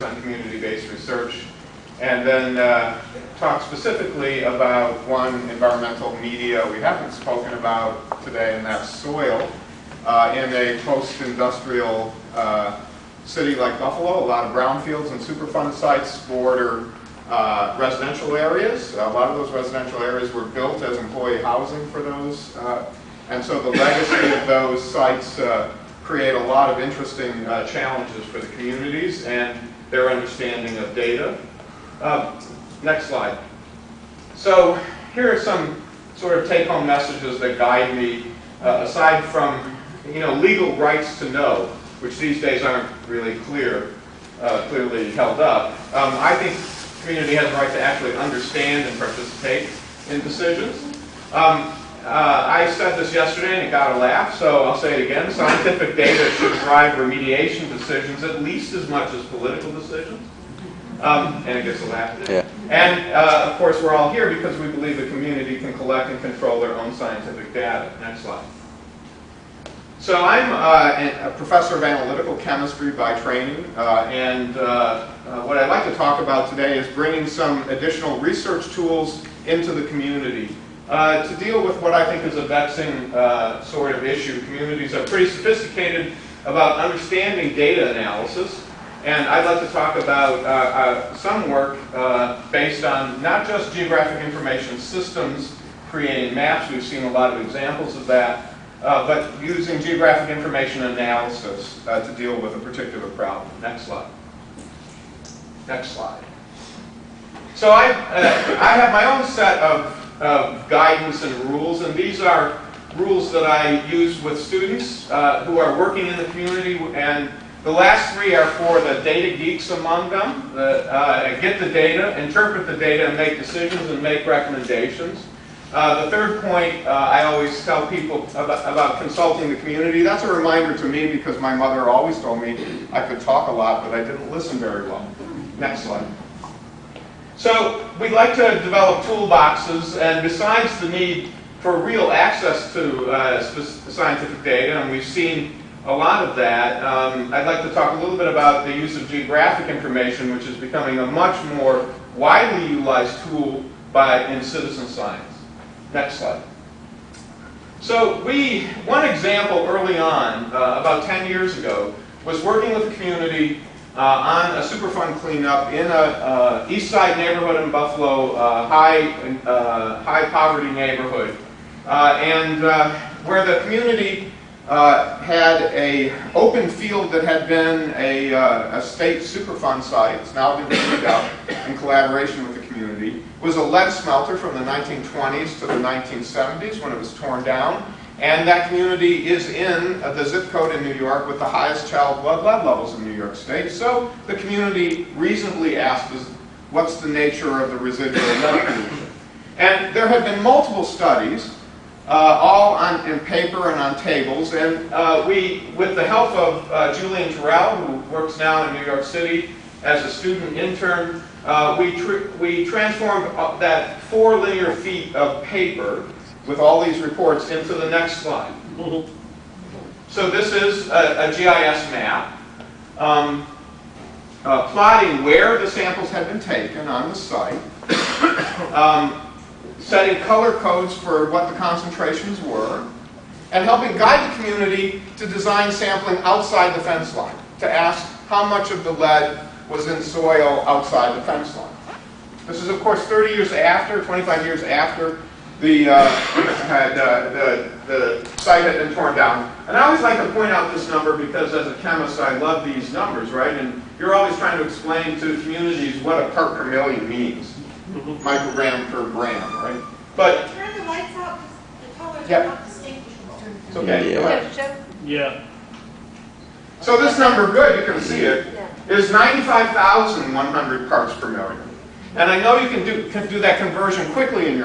on community-based research, and then talk specifically about one environmental media we haven't spoken about today, and that's soil. In a post-industrial city like Buffalo, a lot of brownfields and Superfund sites border residential areas. A lot of those residential areas were built as employee housing for those, and so the legacy of those sites create a lot of interesting challenges for the communities and their understanding of data. Next slide. So here are some sort of take-home messages that guide me, aside from legal rights to know, which these days aren't really clearly held up. I think the community has the right to actually understand and participate in decisions. I said this yesterday and it got a laugh, so I'll say it again. Scientific data should drive remediation decisions at least as much as political decisions. And it gets a laugh. Yeah. And of course we're all here because we believe the community can collect and control their own scientific data. Next slide. So I'm a professor of analytical chemistry by training, and what I'd like to talk about today is bringing some additional research tools into the community to deal with what I think is a vexing sort of issue. Communities are pretty sophisticated about understanding data analysis, and I'd like to talk about some work based on not just geographic information systems creating maps. We've seen a lot of examples of that. But using geographic information analysis to deal with a particular problem. Next slide. Next slide. So I have my own set of guidance and rules, and these are rules that I use with students who are working in the community, and the last three are for the data geeks among them, that get the data, interpret the data, and make decisions and make recommendations. The third point, I always tell people about consulting the community. That's a reminder to me because my mother always told me I could talk a lot, but I didn't listen very well. Next slide. So we'd like to develop toolboxes, and besides the need for real access to scientific data, and we've seen a lot of that, I'd like to talk a little bit about the use of geographic information, which is becoming a much more widely utilized tool in citizen science. Next slide. So one example early on, about 10 years ago, was working with the community on a Superfund cleanup in a east side neighborhood in Buffalo, high poverty neighborhood, and where the community had an open field that had been a state Superfund site. It's now been cleaned up in collaboration with the community. It was a lead smelter from the 1920s to the 1970s when it was torn down. And that community is in the zip code in New York with the highest child blood lead levels in New York State. So the community reasonably asked us, what's the nature of the residual lead pollution? And there have been multiple studies, all in paper and on tables. And with the help of Julian Terrell, who works now in New York City as a student intern, we transformed that 4 linear feet of paper with all these reports into the next slide. So this is a GIS map plotting where the samples had been taken on the site, setting color codes for what the concentrations were, and helping guide the community to design sampling outside the fence line, to ask how much of the lead was in soil outside the fence line. This is, of course, 30 years after, 25 years after the site had been torn down. And I always like to point out this number because as a chemist I love these numbers, right? And you're always trying to explain to communities what a part per million means. Microgram per gram, right? But turn the lights out because the colors Yep. are not distinguishable. It's okay. Go ahead. Yeah. So this number, good, you can see it, is 95,100 parts per million. And I know you can do that conversion quickly in your